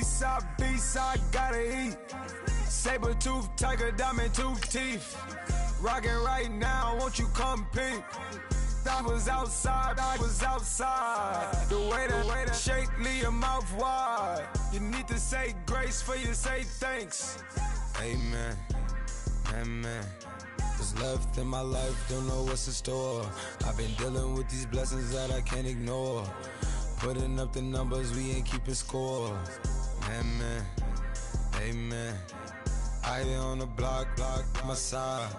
East side, gotta eat. Saber tooth, tiger, diamond tooth teeth. Rockin' right now, won't you come peep? I was outside. The way that shake, leave your mouth wide. You need to say grace for you say thanks. Amen, amen. What's left in my life, don't know what's in store. I've been dealing with these blessings that I can't ignore. Putting up the numbers, we ain't keeping score. Amen, amen. I here on the block, my side.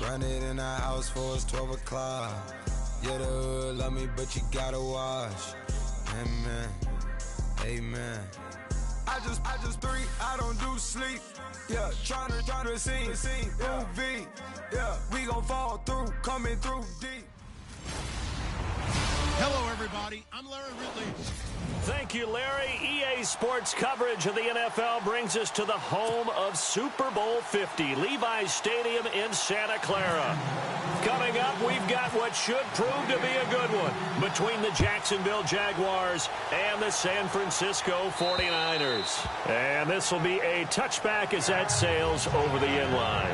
Run it in the house for it's 12 o'clock. Yeah, the hood love me, but you gotta watch. Amen, amen. I just three, I don't do sleep. Yeah, tryna sing, UV. Yeah, we gon' fall through, coming through deep. Hello, everybody. I'm Larry Ridley. Thank you, Larry. EA Sports coverage of the NFL brings us to the home of Super Bowl 50, Levi's Stadium in Santa Clara. Coming up, we've got what should prove to be a good one between the Jacksonville Jaguars and the San Francisco 49ers. And this will be a touchback as that sails over the end line.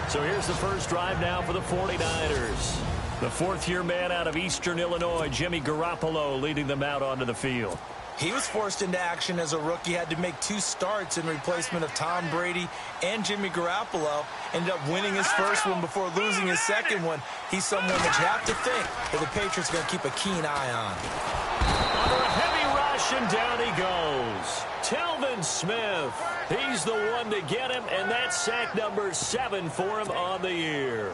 So here's the first drive now for the 49ers. The fourth-year man out of Eastern Illinois, Jimmy Garoppolo, leading them out onto the field. He was forced into action as a rookie, had to make 2 starts in replacement of Tom Brady and Jimmy Garoppolo. Ended up winning his first one before losing his second one. He's someone that you have to think that the Patriots are going to keep a keen eye on. Under a heavy rush, and down he goes. Telvin Smith, he's the one to get him, and that's sack number 7 for him on the year.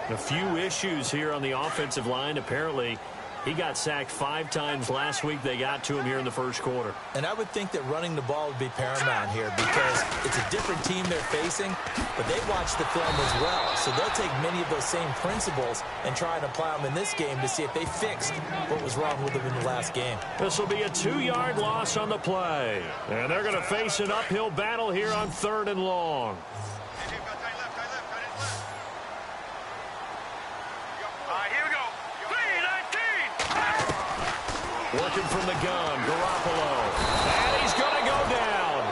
A few issues here on the offensive line. Apparently, he got sacked 5 times last week. They got to him here in the first quarter. And I would think that running the ball would be paramount here because it's a different team they're facing, but they watch the film as well. So they'll take many of those same principles and try and apply them in this game to see if they fixed what was wrong with them in the last game. This will be a 2-yard loss on the play. And they're going to face an uphill battle here on 3rd and long. Working from the gun, Garoppolo. And he's going to go down.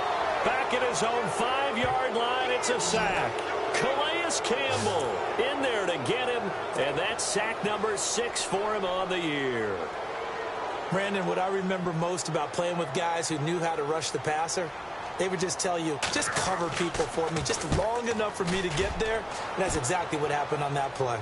Back at his own 5-yard line, it's a sack. Calais Campbell in there to get him, and that's sack number 6 for him on the year. Brandon, what I remember most about playing with guys who knew how to rush the passer, they would just tell you, just cover people for me, just long enough for me to get there. And that's exactly what happened on that play.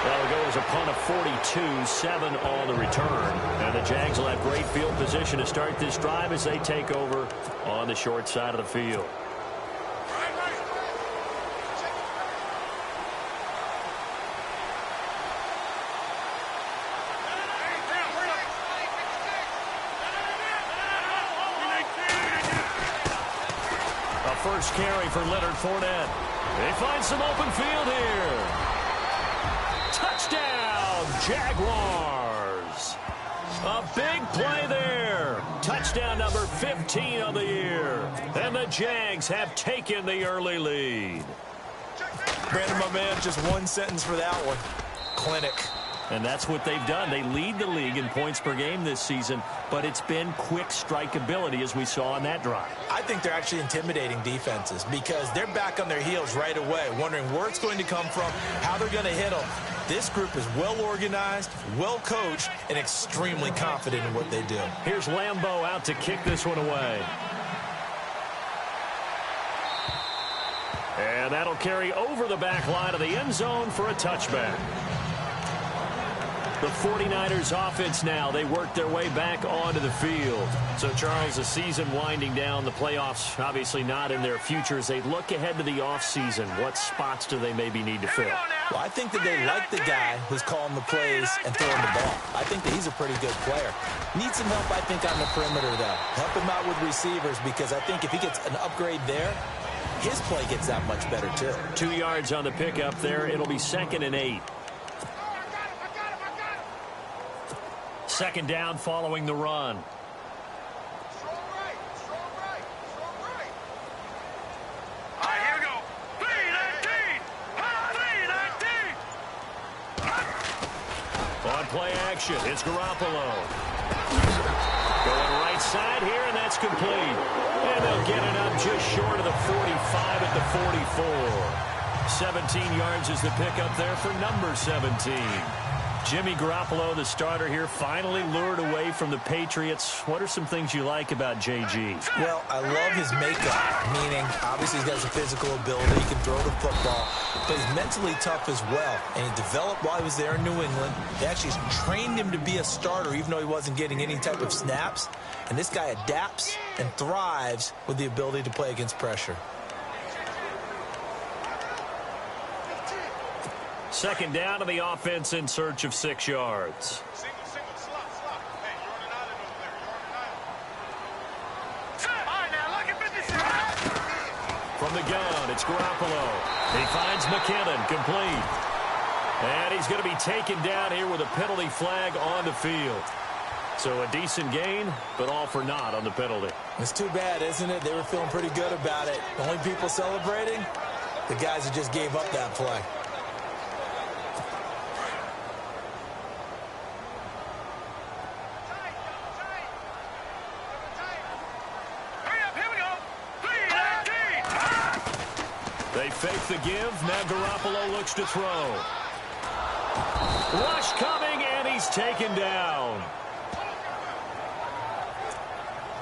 Well, it goes a punt of 42, 7 on the return. And the Jags will have great field position to start this drive as they take over on the short side of the field. A first carry for Leonard Fournette. They find some open field here. Touchdown, Jaguars. A big play there. Touchdown number 15 on the year. And the Jags have taken the early lead. Brandon, my man, just one sentence for that one. Clinic. And that's what they've done. They lead the league in points per game this season, but it's been quick strikeability as we saw on that drive. I think they're actually intimidating defenses because they're back on their heels right away, wondering where it's going to come from, how they're going to hit them. This group is well organized, well coached, and extremely confident in what they do. Here's Lambeau out to kick this one away. And that'll carry over the back line of the end zone for a touchback. The 49ers offense now, they work their way back onto the field. So, Charles, the season winding down, the playoffs obviously not in their future. As they look ahead to the offseason, what spots do they maybe need to fill? Well, I think that they like the guy who's calling the plays and throwing the ball. I think that he's a pretty good player. Needs some help, I think, on the perimeter, though. Help him out with receivers because I think if he gets an upgrade there, his play gets that much better, too. 2 yards on the pickup there. It'll be 2nd and 8. Second down following the run. Strong right. All right, here we go. B-19. On play action. It's Garoppolo. Going right side here, and that's complete. And they'll get it up just short of the 45 at the 44. 17 yards is the pickup there for number 17. Jimmy Garoppolo, the starter here, finally lured away from the Patriots. What are some things you like about JG? Well, I love his makeup, meaning obviously he's got some physical ability. He can throw the football, but he's mentally tough as well. And he developed while he was there in New England. They actually trained him to be a starter, even though he wasn't getting any type of snaps. And this guy adapts and thrives with the ability to play against pressure. Second down to the offense in search of 6 yards. Single, slot. Hey, you're on an island over there. You're on an island. All right, now, look at 56. From the gun, it's Garoppolo. He finds McKinnon, complete. And he's going to be taken down here with a penalty flag on the field. So a decent gain, but all for naught on the penalty. It's too bad, isn't it? They were feeling pretty good about it. The only people celebrating, the guys who just gave up that play. They fake the give. Now Garoppolo looks to throw. Rush coming, and he's taken down.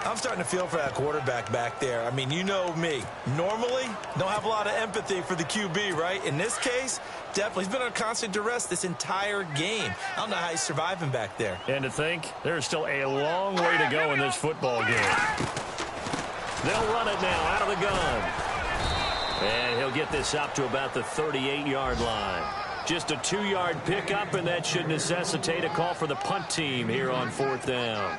I'm starting to feel for that quarterback back there. I mean, you know me. Normally, don't have a lot of empathy for the QB, right? In this case, definitely. He's been under constant duress this entire game. I don't know how he's surviving back there. And to think, there's still a long way to go in this football game. They'll run it now out of the gun. And he'll get this up to about the 38-yard line. Just a 2-yard pickup, and that should necessitate a call for the punt team here on 4th down.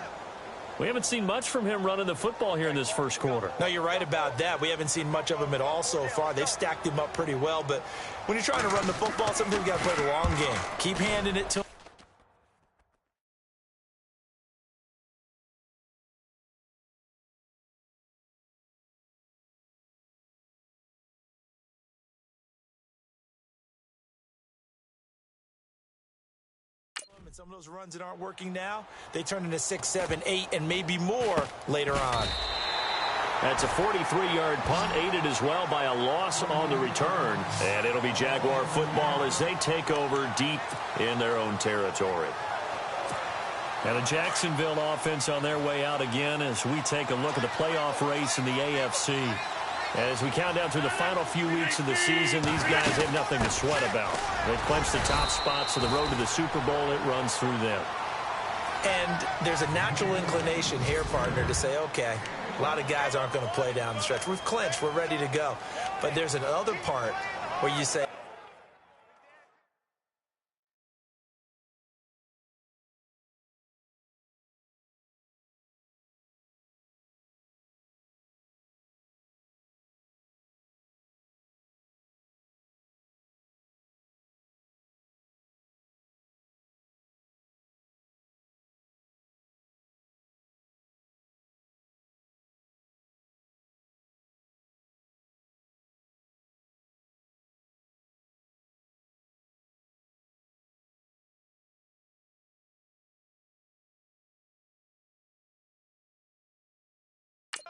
We haven't seen much from him running the football here in this first quarter. No, you're right about that. We haven't seen much of him at all so far. They've stacked him up pretty well, but when you're trying to run the football, sometimes you got to play the long game. Keep handing it to him. And some of those runs that aren't working now, they turn into 6, 7, 8, and maybe more later on. That's a 43-yard punt, aided as well by a loss on the return. And it'll be Jaguar football as they take over deep in their own territory. And the Jacksonville offense on their way out again as we take a look at the playoff race in the AFC. As we count down through the final few weeks of the season, these guys have nothing to sweat about. They've clinched the top spots to the road to the Super Bowl. It runs through them. And there's a natural inclination here, partner, to say, okay, a lot of guys aren't going to play down the stretch. We've clinched. We're ready to go. But there's another part where you say,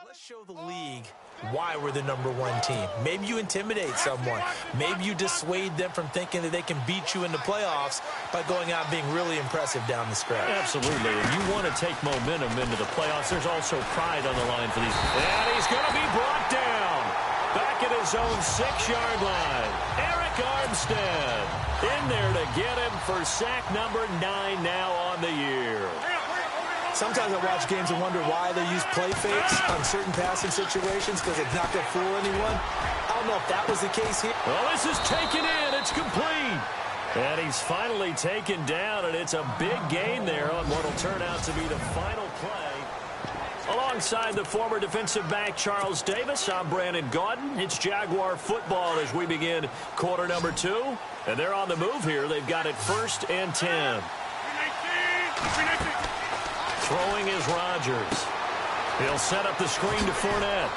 let's show the league why we're the #1 team. Maybe you intimidate someone. Maybe you dissuade them from thinking that they can beat you in the playoffs by going out and being really impressive down the stretch. Absolutely. And you want to take momentum into the playoffs. There's also pride on the line for these. And he's going to be brought down. Back at his own 6-yard line. Eric Armstead in there to get him for sack number 9 now on the year. Sometimes I watch games and wonder why they use play fakes on certain passing situations because it's not going to fool anyone. I don't know if that was the case here. Well, this is taken in. It's complete. And he's finally taken down, and it's a big gain there on what will turn out to be the final play. Alongside the former defensive back Charles Davis, I'm Brandon Gaudin. It's Jaguar football as we begin quarter number 2. And they're on the move here. They've got it 1st and 10. Throwing is Rodgers. He'll set up the screen to Fournette.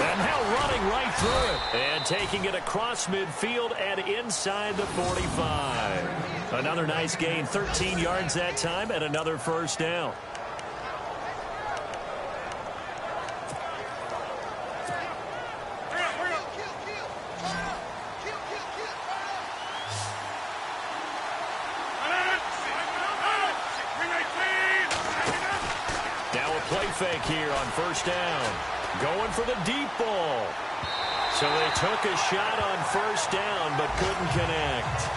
And now running right through it. And taking it across midfield and inside the 45. Another nice gain, 13 yards that time, and another first down. Now a play fake here on first down. Going for the deep ball. So they took a shot on first down, but couldn't connect.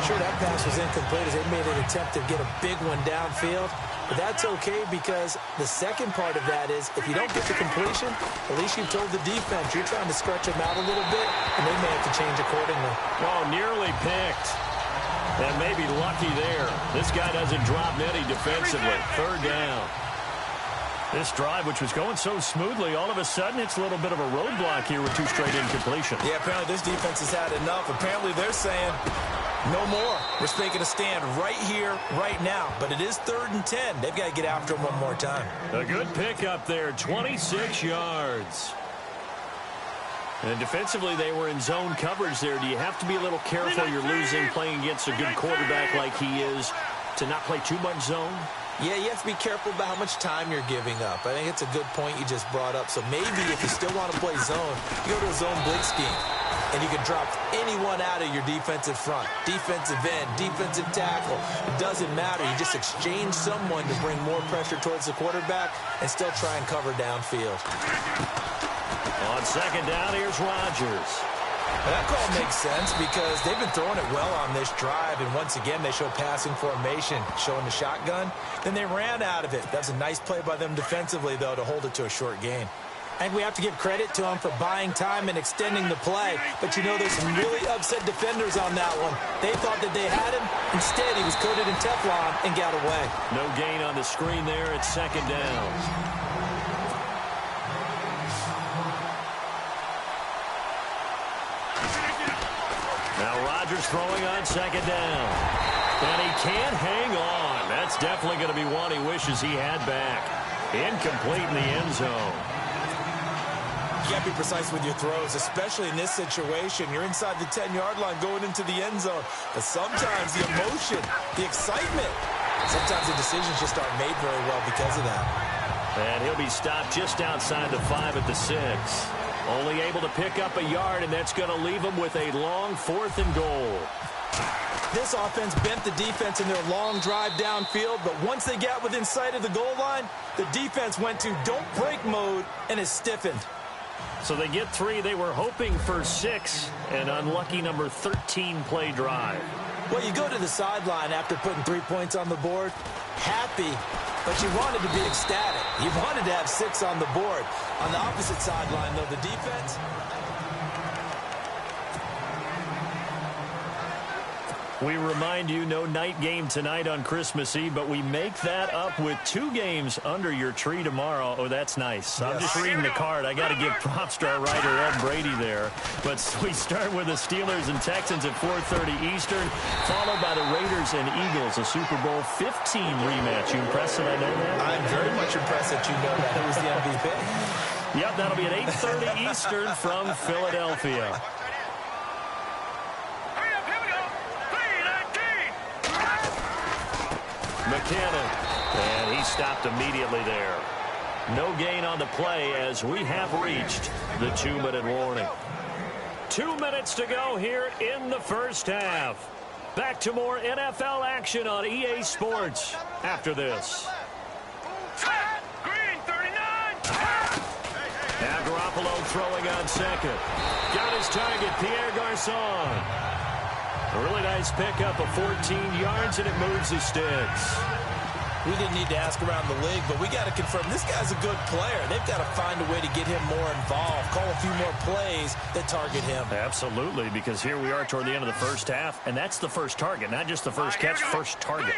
Sure, that pass was incomplete as they made an attempt to get a big one downfield. But that's okay because the second part of that is if you don't get the completion, at least you've told the defense you're trying to stretch them out a little bit, and they may have to change accordingly. Oh, nearly picked. And maybe lucky there. This guy doesn't drop many defensively. Third down. This drive, which was going so smoothly, all of a sudden it's a little bit of a roadblock here with 2 straight incompletion. Yeah, apparently this defense has had enough. Apparently they're saying no more. We're making a stand right here, right now. But it is 3rd and 10. They've got to get after them one more time. A good pickup there, 26 yards. And defensively, they were in zone coverage there. Do you have to be a little careful? You're losing playing against a good quarterback like he is to not play too much zone? Yeah, you have to be careful about how much time you're giving up. I think it's a good point you just brought up. So maybe if you still want to play zone, you go to a zone blitz scheme. And you can drop anyone out of your defensive front. Defensive end, defensive tackle. It doesn't matter. You just exchange someone to bring more pressure towards the quarterback and still try and cover downfield. On second down, here's Rodgers. That call makes sense because they've been throwing it well on this drive, and once again they show passing formation, showing the shotgun. Then they ran out of it. That was a nice play by them defensively, though, to hold it to a short gain. And we have to give credit to them for buying time and extending the play. But, you know, there's some really upset defenders on that one. They thought that they had him. Instead, he was coated in Teflon and got away. No gain on the screen there at second down. Now Rodgers throwing on second down. And he can't hang on. That's definitely going to be one he wishes he had back. Incomplete in the end zone. You got to be precise with your throws, especially in this situation. You're inside the 10-yard line going into the end zone. But sometimes the emotion, the excitement, sometimes the decisions just aren't made very well because of that. And he'll be stopped just outside the 5 at the 6. Only able to pick up a yard, and that's going to leave him with a long 4th and goal. This offense bent the defense in their long drive downfield, but once they got within sight of the goal line, the defense went to don't break mode and is stiffened. So they get 3. They were hoping for 6. An unlucky number 13 play drive. Well, you go to the sideline after putting 3 points on the board, happy, but you wanted to be ecstatic. You wanted to have 6 on the board. On the opposite sideline, though, the defense... We remind you, no night game tonight on Christmas Eve, but we make that up with 2 games under your tree tomorrow. Oh, that's nice. Yes. I'm just reading the card. I got to give props to our writer, Ed Brady, there. But we start with the Steelers and Texans at 4:30 Eastern, followed by the Raiders and Eagles, a Super Bowl 15 rematch. You impressed that I know that? I'm very much impressed that you know that. It was the MVP. Yep, that'll be at 8:30 Eastern from Philadelphia. McKinnon, and he stopped immediately there. No gain on the play as we have reached the 2-minute warning. 2 minutes to go here in the first half. Back to more NFL action on EA Sports after this. Green 39. Now Garoppolo throwing on second. Got his target, Pierre Garçon. A really nice pickup of 14 yards, and it moves the sticks. We didn't need to ask around the league, but we got to confirm this guy's a good player. They've got to find a way to get him more involved, call a few more plays that target him. Absolutely, because here we are toward the end of the first half, and that's the first target, not just the first catch, first target.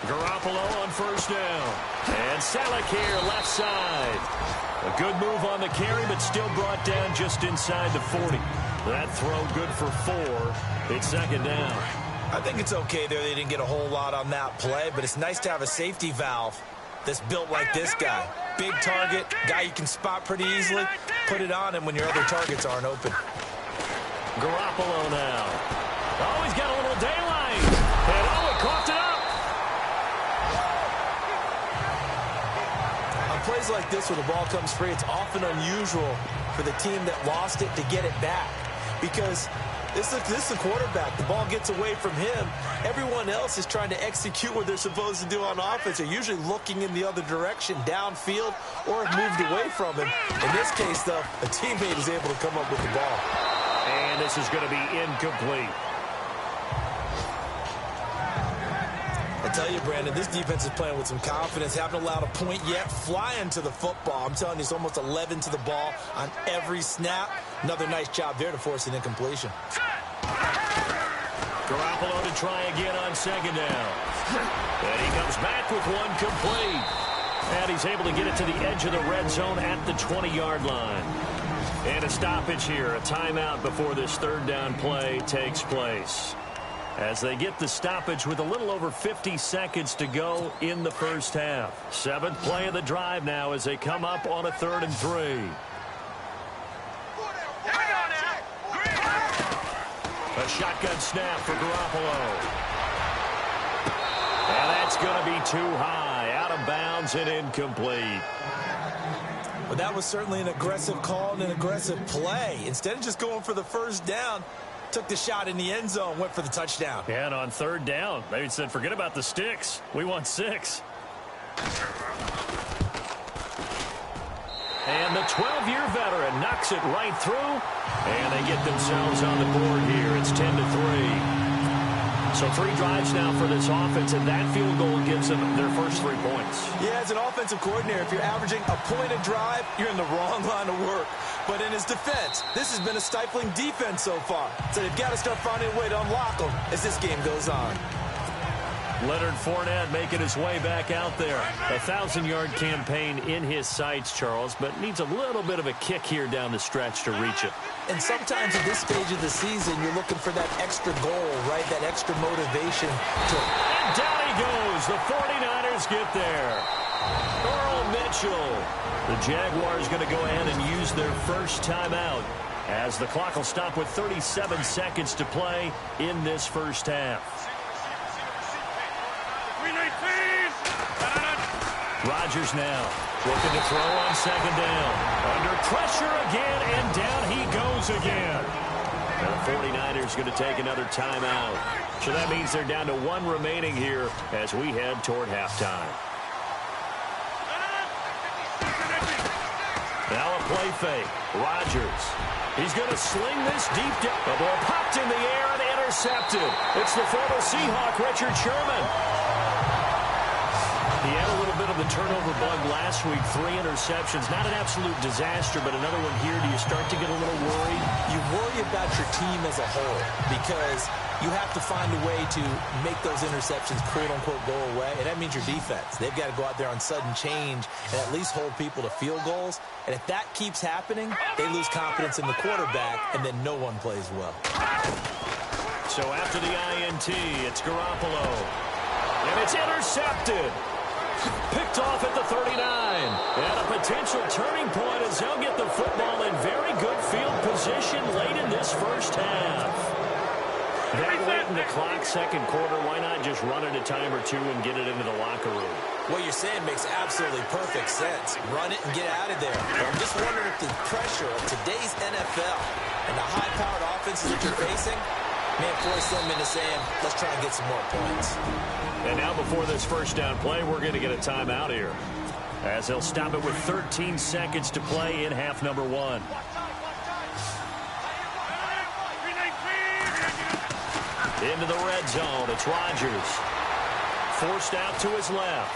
Garoppolo on first down. And Salek here, left side. A good move on the carry, but still brought down just inside the 40. That throw good for 4. It's second down. I think it's okay there. They didn't get a whole lot on that play, but it's nice to have a safety valve that's built like this guy. Big target, guy you can spot pretty easily. Put it on him when your other targets aren't open. Garoppolo now. Oh, he's got a little daylight. And oh, he coughed it up. On plays like this where the ball comes free, it's often unusual for the team that lost it to get it back. Because this is the quarterback. The ball gets away from him. Everyone else is trying to execute what they're supposed to do on offense. They're usually looking in the other direction, downfield, or have moved away from him. In this case, though, a teammate is able to come up with the ball. And this is going to be incomplete. I tell you, Brandon, this defense is playing with some confidence. Haven't allowed a point yet. Flying to the football. I'm telling you, it's almost 11 to the ball on every snap. Another nice job there to force an incompletion. Garoppolo to try again on second down. And he comes back with one complete. And he's able to get it to the edge of the red zone at the 20-yard line. And a stoppage here, a timeout before this third down play takes place. As they get the stoppage with a little over 50 seconds to go in the first half. Seventh play of the drive now as they come up on a 3rd and 3. A shotgun snap for Garoppolo. And that's going to be too high, out of bounds and incomplete. But that was certainly an aggressive call and an aggressive play. Instead of just going for the first down, took the shot in the end zone, went for the touchdown. Yeah, and on 3rd down, they said, forget about the sticks. We want 6. And the 12-year veteran knocks it right through, and they get themselves on the board here. It's 10-3. So 3 drives now for this offense, and that field goal gives them their first 3 points. Yeah, as an offensive coordinator, if you're averaging a point a drive, you're in the wrong line of work. But in his defense, this has been a stifling defense so far. So they've got to start finding a way to unlock them as this game goes on. Leonard Fournette making his way back out there. A 1,000-yard campaign in his sights, Charles, but needs a little bit of a kick here down the stretch to reach it. And sometimes at this stage of the season, you're looking for that extra goal, right? That extra motivation. And down he goes. The 49ers get there. Earl Mitchell. The Jaguars going to go ahead and use their first timeout as the clock will stop with 37 seconds to play in this first half. Rodgers now looking to throw on second down. Under pressure again, and down he goes again. And the 49ers going to take another timeout. So that means they're down to 1 remaining here as we head toward halftime. Now a play fake. Rodgers. He's going to sling this deep down. The ball popped in the air and intercepted. It's the former Seahawk, Richard Sherman. He had a little bit of the turnover bug last week. 3 interceptions. Not an absolute disaster, but another one here. Do you start to get a little worried? You worry about your team as a whole because you have to find a way to make those interceptions, quote-unquote, go away. And that means your defense. They've got to go out there on sudden change and at least hold people to field goals. And if that keeps happening, they lose confidence in the quarterback, and then no one plays well. So after the INT, it's Garoppolo. And it's intercepted. Picked off at the 39. And a potential turning point as they'll get the football in very good field position late in this first half. That late in the clock, second quarter, why not just run it a time or 2 and get it into the locker room? What you're saying makes absolutely perfect sense. Run it and get out of there. But I'm just wondering if the pressure of today's NFL and the high-powered offenses that you're facing may force them into saying, let's try and get some more points. And now before this first down play, we're going to get a timeout here, as they'll stop it with 13 seconds to play in half number 1. Into the red zone, it's Rodgers. Forced out to his left.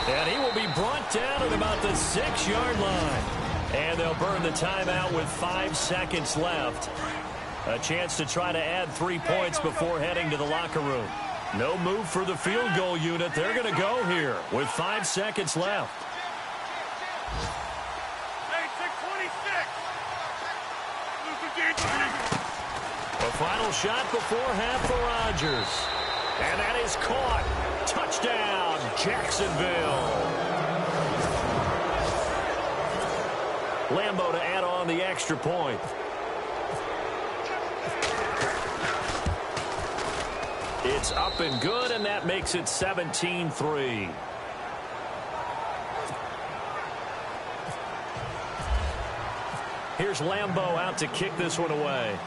And he will be brought down at about the 6-yard line. And they'll burn the timeout with 5 seconds left. A chance to try to add 3 points before heading to the locker room. No move for the field goal unit. They're going to go here with 5 seconds left. A final shot before half for Rodgers. And that is caught. Touchdown, Jacksonville. Lambeau to add on the extra point. It's up and good, and that makes it 17-3. Here's Lambeau out to kick this one away.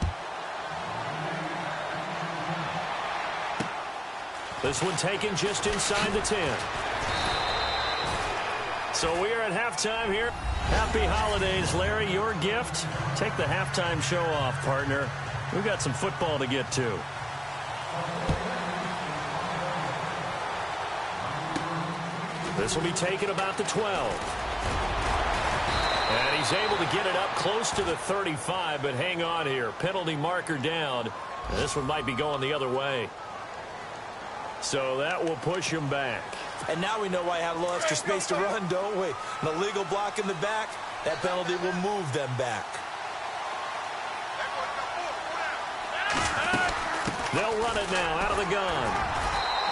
This one taken just inside the 10. So we are at halftime here. Happy holidays, Larry. Your gift? Take the halftime show off, partner. We've got some football to get to. This will be taken about the 12. And he's able to get it up close to the 35, but hang on here. Penalty marker down. And this one might be going the other way. So that will push him back. And now we know why I have a little extra space to run, don't we? An illegal block in the back. That penalty will move them back. They'll run it now out of the gun.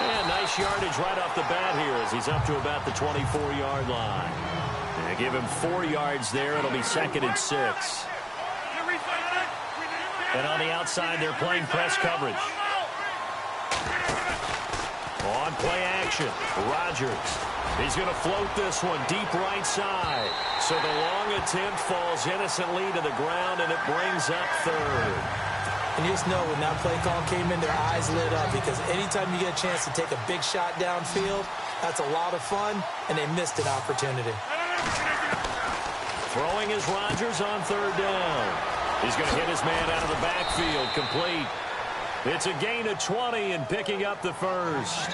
And nice yardage right off the bat here as he's up to about the 24-yard line. And give him 4 yards there. It'll be 2nd and 6. And on the outside, they're playing press coverage. On play action, Rodgers. He's going to float this one deep right side. So the long attempt falls innocently to the ground, and it brings up 3rd. And you just know when that play call came in, their eyes lit up because anytime you get a chance to take a big shot downfield, that's a lot of fun, and they missed an opportunity. Throwing is Rodgers on 3rd down. He's going to hit his man out of the backfield, complete. It's a gain of 20 and picking up the first.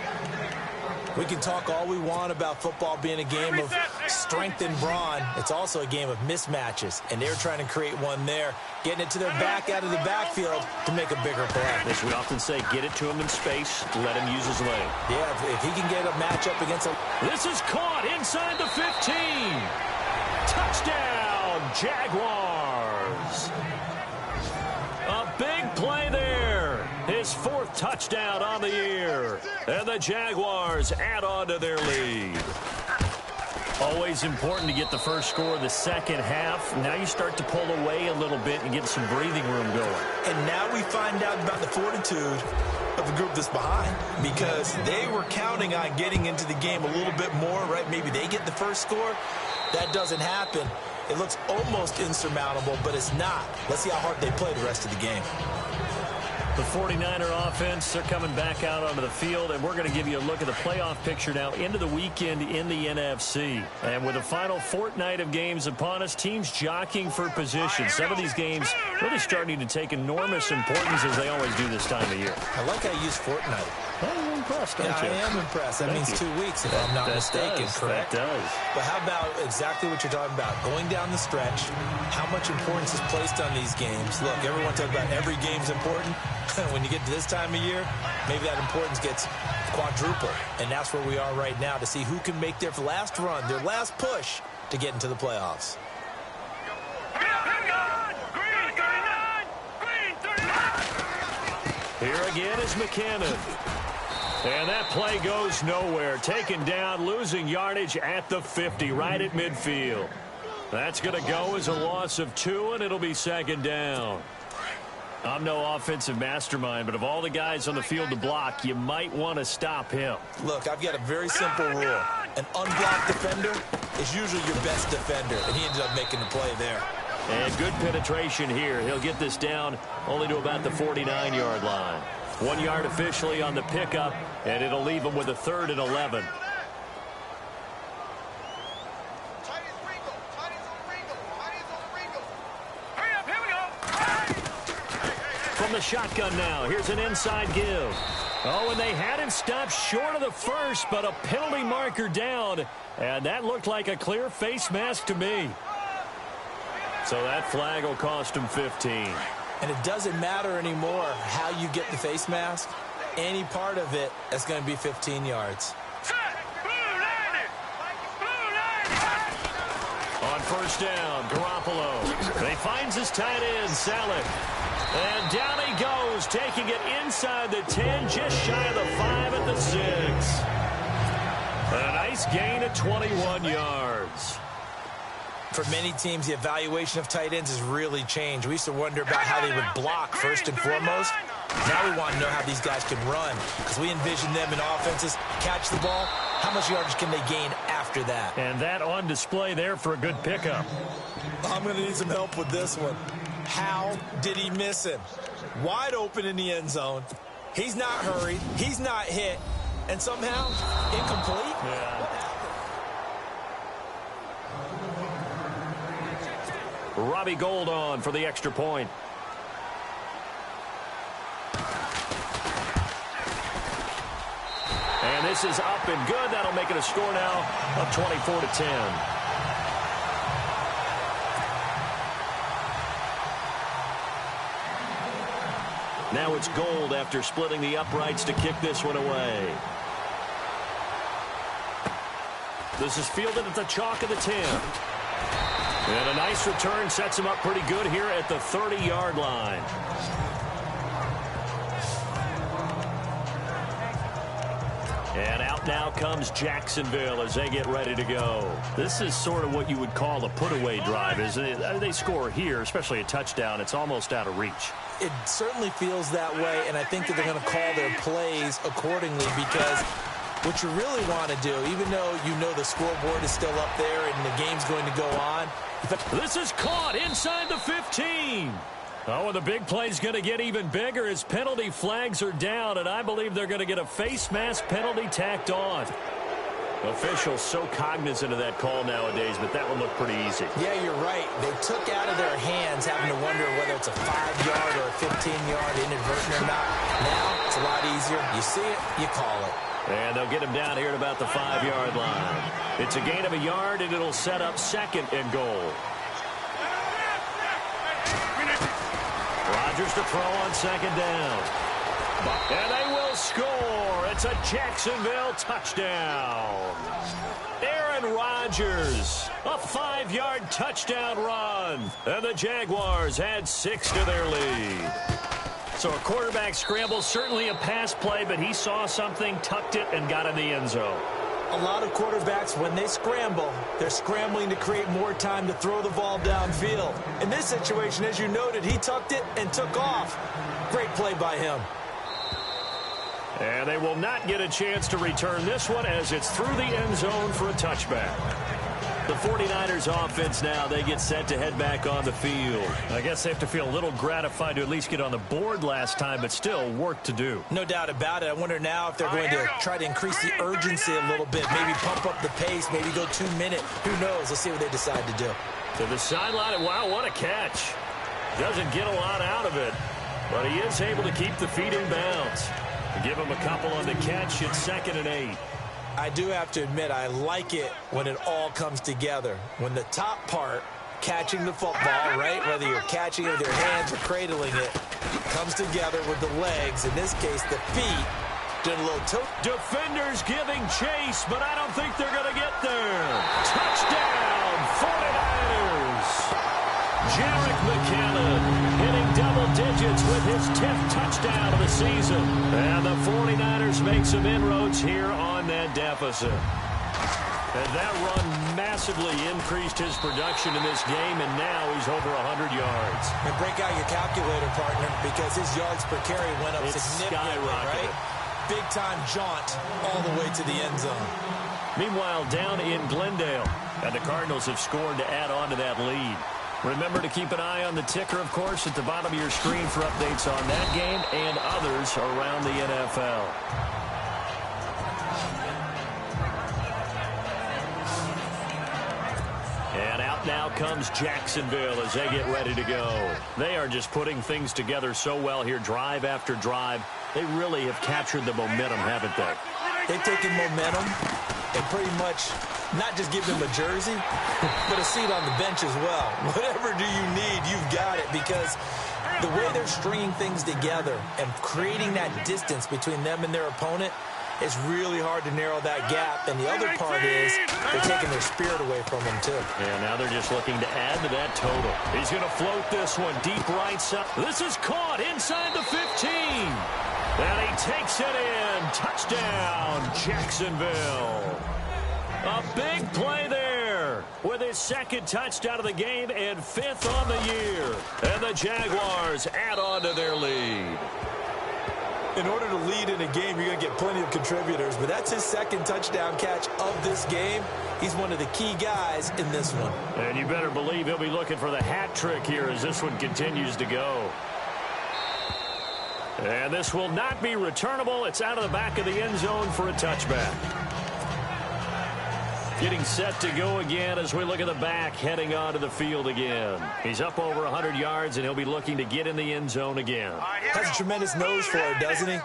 We can talk all we want about football being a game of strength and brawn. It's also a game of mismatches, and they're trying to create one there, getting it to their back out of the backfield to make a bigger play. As we often say, get it to him in space, let him use his leg. Yeah, if he can get a matchup against a... This is caught inside the 15. Touchdown, Jaguars. A big play there. His 4th touchdown on the year. And the Jaguars add on to their lead. Always important to get the first score of the second half. Now you start to pull away a little bit and get some breathing room going. And now we find out about the fortitude of the group that's behind, because they were counting on getting into the game a little bit more, right? Maybe they get the first score. That doesn't happen. It looks almost insurmountable, but it's not. Let's see how hard they play the rest of the game. The 49er offense, they're coming back out onto the field, and we're going to give you a look at the playoff picture now into the weekend in the NFC. And with the final fortnight of games upon us, teams jockeying for position. Some of these games really starting to take enormous importance as they always do this time of year. I like how you use fortnight. I'm impressed, don't you? I am impressed. That means 2 weeks, if I'm not mistaken, correct? That does. But how about exactly what you're talking about? Going down the stretch, how much importance is placed on these games? Look, everyone talks about every game's important. When you get to this time of year, maybe that importance gets quadruple. And that's where we are right now to see who can make their last run, their last push to get into the playoffs. Here again is McKinnon. And that play goes nowhere. Taken down, losing yardage at the 50, right at midfield. That's going to go as a loss of 2, and it'll be 2nd down. I'm no offensive mastermind, but of all the guys on the field to block, you might want to stop him. Look, I've got a very simple rule. An unblocked defender is usually your best defender, and he ended up making the play there. And good penetration here. He'll get this down only to about the 49-yard line. 1 yard officially on the pickup, and it'll leave him with a 3rd and 11. From the shotgun now, here's an inside give. Oh, and they had him stopped short of the first, but a penalty marker down, and that looked like a clear face mask to me. So that flag will cost him 15. And it doesn't matter anymore how you get the face mask. Any part of it, that's going to be 15 yards. On 1st down, Garoppolo. He finds his tight end, Salek. And down he goes, taking it inside the 10, just shy of the 5 at the 6. A nice gain of 21 yards. For many teams, the evaluation of tight ends has really changed. We used to wonder about how they would block first and foremost. Now we want to know how these guys can run, because we envision them in offenses catch the ball. How much yardage can they gain after that? And that on display there for a good pickup. I'm going to need some help with this one. How did he miss him? Wide open in the end zone. He's not hurried. He's not hit. And somehow, incomplete? Yeah. Robbie Gould on for the extra point. And this is up and good. That'll make it a score now of 24-10. Now it's Gould after splitting the uprights to kick this one away. This is fielded at the chalk of the 10. And a nice return sets him up pretty good here at the 30-yard line. And out now comes Jacksonville as they get ready to go. This is sort of what you would call a put-away drive, isn't it? They score here, especially a touchdown. It's almost out of reach. It certainly feels that way, and I think that they're going to call their plays accordingly, because what you really want to do, even though you know the scoreboard is still up there and the game's going to go on. This is caught inside the 15. Oh, and the big play's going to get even bigger as penalty flags are down, and I believe they're going to get a face mask penalty tacked on. Officials so cognizant of that call nowadays, but that one looked pretty easy. Yeah, you're right. They took out of their hands having to wonder whether it's a 5-yard or a 15-yard inadvertent or not. Now it's a lot easier. You see it, you call it. And they'll get him down here at about the 5-yard line. It's a gain of a yard, and it'll set up second and goal. Rodgers to throw on second down. And they will score. It's a Jacksonville touchdown. Aaron Rodgers, a 5-yard touchdown run. And the Jaguars add 6 to their lead. So a quarterback scramble, certainly a pass play, but he saw something, tucked it, and got in the end zone. A lot of quarterbacks, when they scramble, they're scrambling to create more time to throw the ball downfield. In this situation, as you noted, he tucked it and took off. Great play by him. And they will not get a chance to return this one as it's through the end zone for a touchback. The 49ers offense now, they get set to head back on the field. I guess they have to feel a little gratified to at least get on the board last time, but still work to do. No doubt about it. I wonder now if they're going to try to increase the urgency a little bit, maybe pump up the pace, maybe go 2-minute. Who knows? Let's see what they decide to do. To the sideline, wow, what a catch. Doesn't get a lot out of it, but he is able to keep the feet in bounds. Give him a couple on the catch. It's 2nd and 8. I do have to admit, I like it when it all comes together. When the top part, catching the football, right, whether you're catching it with your hands or cradling it, comes together with the legs, in this case, the feet, doing a little tilt. Defenders giving chase, but I don't think they're going to get there. Touchdown, 49ers. Jerick McKinnon hitting double digits with his 10th touchdown of the season. And the 49ers make some inroads here on that deficit. And that run massively increased his production in this game, and now he's over 100 yards. And break out your calculator, partner, because his yards per carry went up significantly, right? Big-time jaunt all the way to the end zone. Meanwhile, down in Glendale, and the Cardinals have scored to add on to that lead. Remember to keep an eye on the ticker, of course, at the bottom of your screen for updates on that game and others around the NFL. And out now comes Jacksonville as they get ready to go. They are just putting things together so well here, drive after drive. They really have captured the momentum, haven't they? They've taken momentum and pretty much not just give them a jersey, but a seat on the bench as well. Whatever do you need, you've got it, because the way they're stringing things together and creating that distance between them and their opponent, it's really hard to narrow that gap. And the other part is they're taking their spirit away from them, too. Yeah, now they're just looking to add to that total. He's going to float this one deep right side. This is caught inside the 15. And he takes it in. Touchdown, Jacksonville. A big play there with his 2nd touchdown of the game and 5th on the year. And the Jaguars add on to their lead. In order to lead in a game, you're going to get plenty of contributors, but that's his second touchdown catch of this game. He's one of the key guys in this one. And you better believe he'll be looking for the hat trick here as this one continues to go. And this will not be returnable. It's out of the back of the end zone for a touchback. Getting set to go again as we look at the back heading onto the field again. He's up over 100 yards, and he'll be looking to get in the end zone again. Has a tremendous nose for it, doesn't he?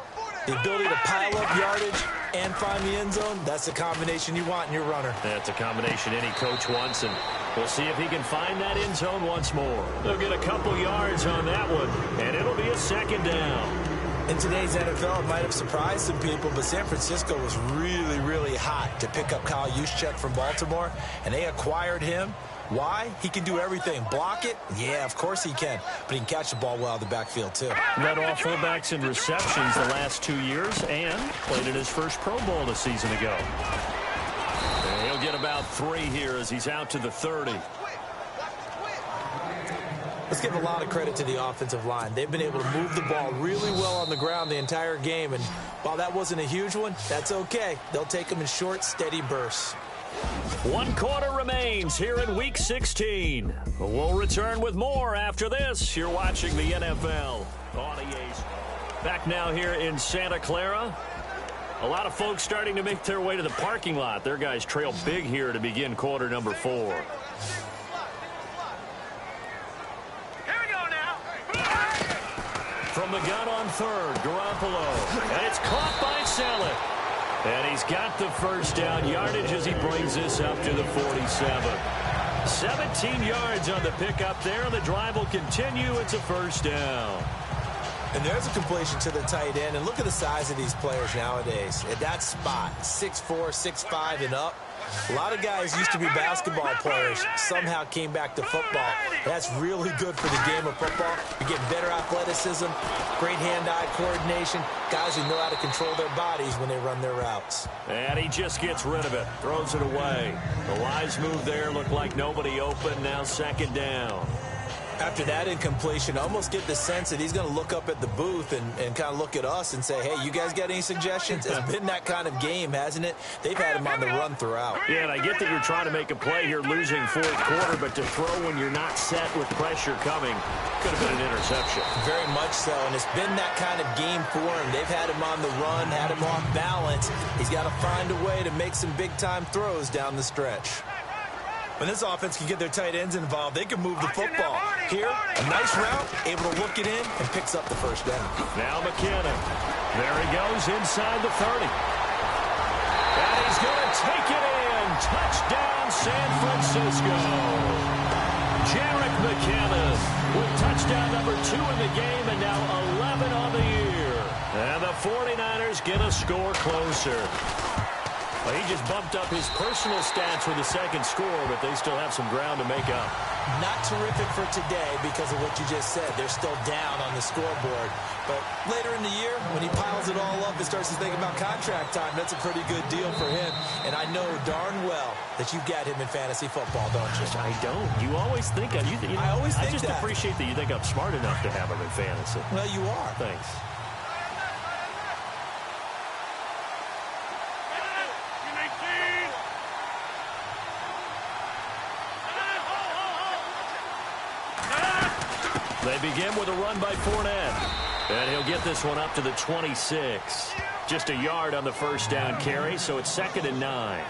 The ability to pile up yardage and find the end zone, that's the combination you want in your runner. That's a combination any coach wants, and we'll see if he can find that end zone once more. They'll get a couple yards on that one, and it'll be a second down. In today's NFL, it might have surprised some people, but San Francisco was really, really hot to pick up Kyle Juszczyk from Baltimore, and they acquired him. Why? He can do everything. Block it? Yeah, of course he can. But he can catch the ball well out of the backfield, too. Led all fullbacks in receptions the last 2 years and played in his first Pro Bowl a season ago. And he'll get about 3 here as he's out to the 30. Let's give a lot of credit to the offensive line. They've been able to move the ball really well on the ground the entire game. And while that wasn't a huge one, that's okay. They'll take them in short, steady bursts. 1 quarter remains here in Week 16. We'll return with more after this. You're watching the NFL on EA's. Back now here in Santa Clara. A lot of folks starting to make their way to the parking lot. Their guys trail big here to begin quarter number 4. From the gun on third, Garoppolo. And it's caught by Selleck. And he's got the first down yardage as he brings this up to the 47. 17 yards on the pickup there. The drive will continue. It's a first down. And there's a completion to the tight end. And look at the size of these players nowadays. At that spot, 6'4", 6'5", and up. A lot of guys used to be basketball players, somehow came back to football. That's really good for the game of football. You get better athleticism, great hand-eye coordination, guys who know how to control their bodies when they run their routes. And he just gets rid of it, throws it away. The wise move there looked like nobody open, now second down. After that incompletion, I almost get the sense that he's going to look up at the booth and kind of look at us and say, hey, you guys got any suggestions? It's been that kind of game, hasn't it? They've had him on the run throughout. Yeah, and I get that you're trying to make a play here, losing fourth quarter, but to throw when you're not set with pressure coming could have been an interception. Very much so, and it's been that kind of game for him. They've had him on the run, had him off balance. He's got to find a way to make some big-time throws down the stretch. When this offense can get their tight ends involved, they can move the football. Here, a nice route, able to look it in, and picks up the first down. Now McKinnon. There he goes inside the 30. And he's going to take it in. Touchdown, San Francisco. Jerick McKinnon with touchdown number 2 in the game and now 11 on the year. And the 49ers get a score closer. Well, he just bumped up his personal stats with the second score, but they still have some ground to make up. Not terrific for today because of what you just said. They're still down on the scoreboard. But later in the year, when he piles it all up and starts to think about contract time, that's a pretty good deal for him. And I know darn well that you've got him in fantasy football, don't you? I don't. You always think I always think I just appreciate that you think I'm smart enough to have him in fantasy. Well, you are. Thanks. They begin with a run by Fournette. And he'll get this one up to the 26. Just a yard on the first down carry, so it's 2nd and 9.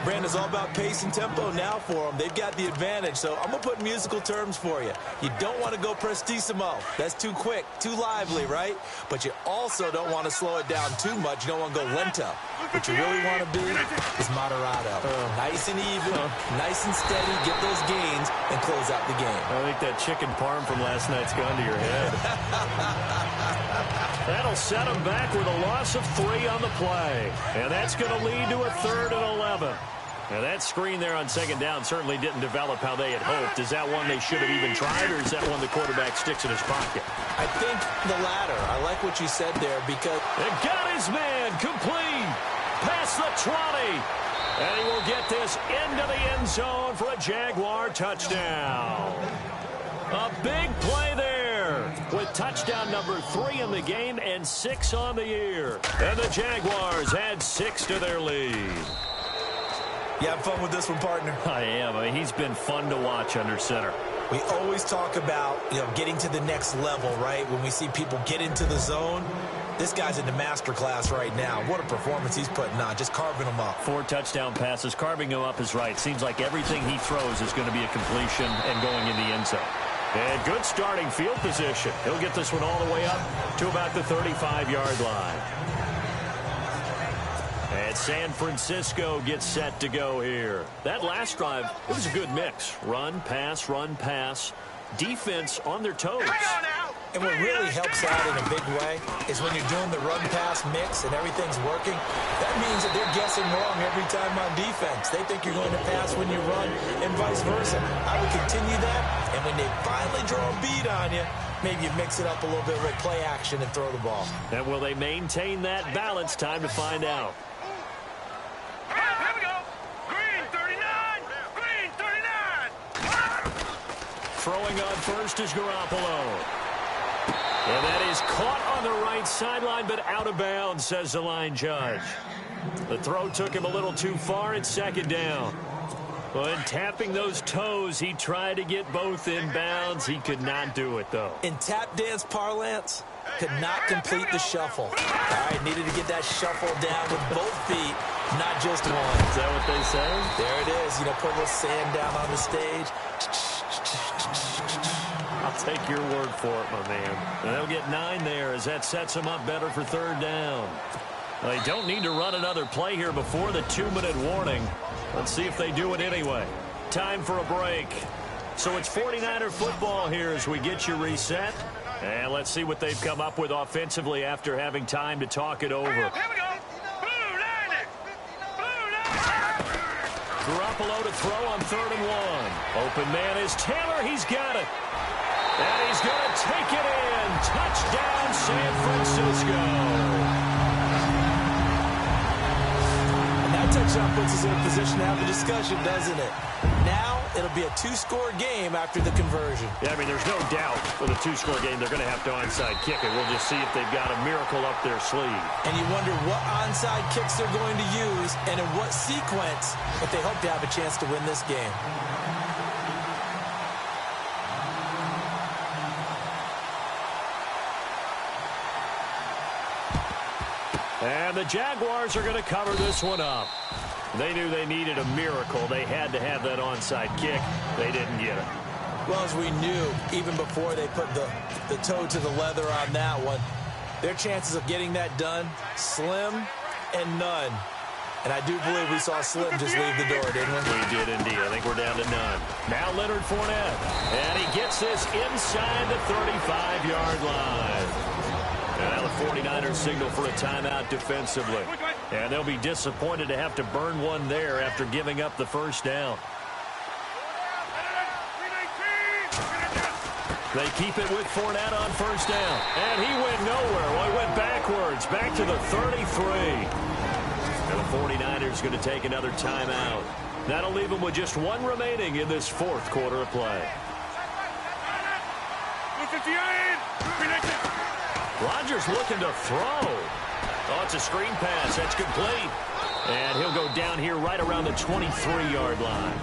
Brandon's all about pace and tempo now for them. They've got the advantage, so I'm going to put musical terms for you. You don't want to go prestissimo. That's too quick, too lively, right? But you also don't want to slow it down too much. You don't want to go lento. What you really want to be is moderato. Nice and even, nice and steady, get those gains, and close out the game. I think that chicken parm from last night's gone to your head. That'll set them back with a loss of 3 on the play. And that's going to lead to a 3rd and 11. Now that screen there on second down certainly didn't develop how they had hoped. Is that one they should have even tried, or is that one the quarterback sticks in his pocket? I think the latter. I like what you said there because... They got his man complete. Past the 20. And he will get this into the end zone for a Jaguar touchdown. A big play there. with touchdown number 3 in the game and 6 on the year. And the Jaguars add 6 to their lead. You having fun with this one, partner? I am. I mean, he's been fun to watch under center. We always talk about, getting to the next level, right? When we see people get into the zone, this guy's in the master class right now. What a performance he's putting on, just carving them up. 4 touchdown passes. Carving him up is right. Seems like everything he throws is going to be a completion and going in the end zone. And good starting field position. He'll get this one all the way up to about the 35-yard line. And San Francisco gets set to go here. That last drive, it was a good mix. Run, pass, defense on their toes. And what really helps out in a big way is when you're doing the run-pass mix and everything's working, that means that they're guessing wrong every time on defense. They think you're going to pass when you run and vice versa. I would continue that, and when they finally draw a beat on you, maybe you mix it up a little bit with play action and throw the ball. And will they maintain that balance? Time to find out. Here we go. Green 39. Green 39. Throwing on first is Garoppolo. And that is caught on the right sideline, but out of bounds, says the line judge. The throw took him a little too far. It's second down. When tapping those toes, he tried to get both in bounds. He could not do it, though. In tap dance parlance, could not complete the shuffle. All right, needed to get that shuffle down with both feet, not just one. Is that what they say? There it is. Put a little sand down on the stage. I'll take your word for it, my man. And they'll get 9 there as that sets them up better for third down. They don't need to run another play here before the 2-minute warning. Let's see if they do it anyway. Time for a break. So it's 49er football here as we get you reset. And let's see what they've come up with offensively after having time to talk it over. Here we go. Blue line. Blue line. Garoppolo to throw on 3rd and 1. Open man is Taylor. He's got it. And he's going to take it in. Touchdown, San Francisco. And that touchdown puts us in a position to have a discussion, doesn't it? Now it'll be a 2-score game after the conversion. Yeah, I mean, there's no doubt with a 2-score game they're going to have to onside kick it. We'll just see if they've got a miracle up their sleeve. And you wonder what onside kicks they're going to use and in what sequence if they hope to have a chance to win this game. And the Jaguars are going to cover this one up. They knew they needed a miracle. They had to have that onside kick. They didn't get it. Well, as we knew, even before they put the toe to the leather on that one, their chances of getting that done, slim and none. And I do believe we saw Slim just leave the door, didn't we? We did indeed. I think we're down to none. Now Leonard Fournette. And he gets this inside the 35-yard line. And now the 49ers signal for a timeout defensively. And they'll be disappointed to have to burn one there after giving up the first down. They keep it with Fournette on first down. And he went nowhere. Well, he went backwards, back to the 33. And the 49ers going to take another timeout. That'll leave them with just 1 remaining in this 4th quarter of play. Rodgers looking to throw. Oh, it's a screen pass. That's complete. And he'll go down here right around the 23-yard line.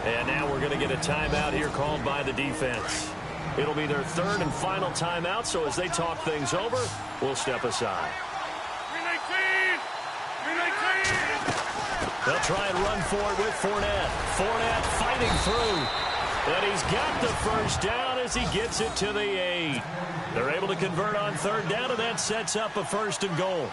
And now we're going to get a timeout here called by the defense. It'll be their 3rd and final timeout, so as they talk things over, we'll step aside. They'll try and run for it with Fournette. Fournette fighting through. And he's got the first down as he gets it to the 8. They're able to convert on 3rd down, and that sets up a 1st and goal.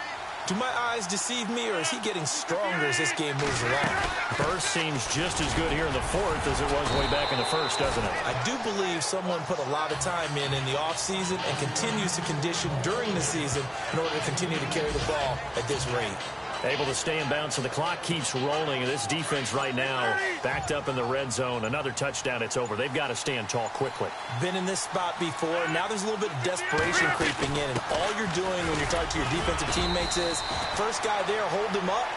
Do my eyes deceive me, or is he getting stronger as this game moves along? Burst seems just as good here in the 4th as it was way back in the 1st, doesn't it? I do believe someone put a lot of time in the offseason and continues to condition during the season in order to continue to carry the ball at this rate. Able to stay in bounds, and the clock keeps rolling. And this defense right now backed up in the red zone. Another touchdown, it's over. They've got to stand tall quickly. Been in this spot before. Now there's a little bit of desperation creeping in. And all you're doing when you're talking to your defensive teammates is, first guy there, hold him up.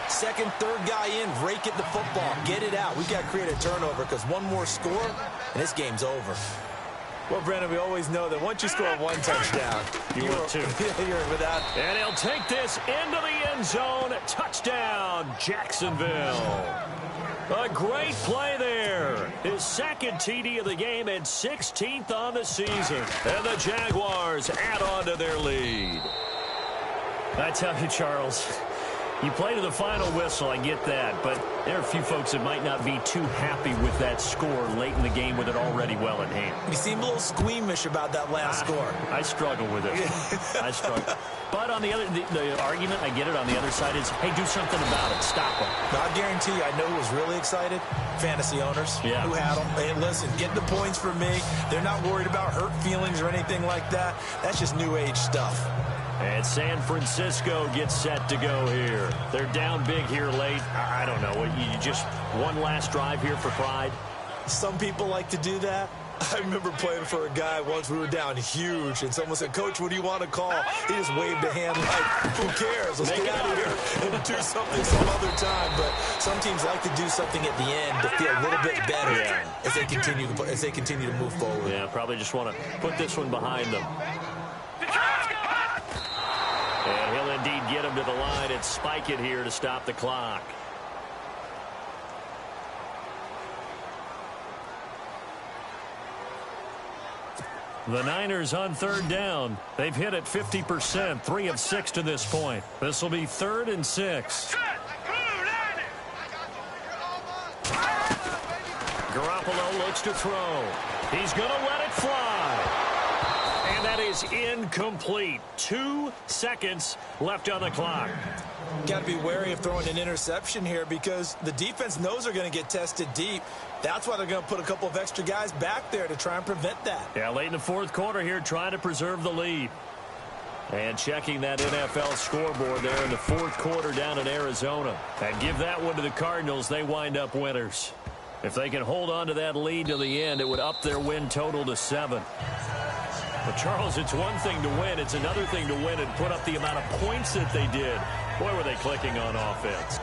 Second, third guy in, rake at the football. Get it out. We've got to create a turnover because one more score, and this game's over. Well, Brandon, we always know that once you score one touchdown, you're two. You're without. And he'll take this into the end zone. Touchdown, Jacksonville. A great play there. His second TD of the game and 16th on the season. And the Jaguars add on to their lead. I tell you, Charles, you play to the final whistle, I get that, but there are a few folks that might not be too happy with that score late in the game with it already well in hand. You seem a little squeamish about that last score. I struggle with it. I struggle. But on the other, the argument, I get it, on the other side is, hey, do something about it. Stop them. I guarantee you, I know who was really excited. Fantasy owners who had them. Hey, listen, get the points for me. They're not worried about hurt feelings or anything like that. That's just new age stuff. And San Francisco gets set to go here. They're down big here late. I don't know. You just one last drive here for pride? Some people like to do that. I remember playing for a guy once. We were down huge, and someone said, Coach, what do you want to call? He just waved a hand like, who cares? Let's get out of here and do something some other time. But some teams like to do something at the end to feel a little bit better as they continue to move forward. Yeah, probably just want to put this one behind them. And he'll indeed get him to the line and spike it here to stop the clock. The Niners on third down. They've hit it 50%, 3 of 6 to this point. This will be 3rd and 6. Garoppolo looks to throw. He's going to let it fly. And that is incomplete. 2 seconds left on the clock. Got to be wary of throwing an interception here because the defense knows they're going to get tested deep. That's why they're going to put a couple of extra guys back there to try and prevent that. Yeah, late in the 4th quarter here, trying to preserve the lead. And checking that NFL scoreboard there in the 4th quarter down in Arizona. And give that one to the Cardinals. They wind up winners. If they can hold on to that lead to the end, it would up their win total to 7. But, Charles, it's one thing to win. It's another thing to win and put up the amount of points that they did. Boy, were they clicking on offense.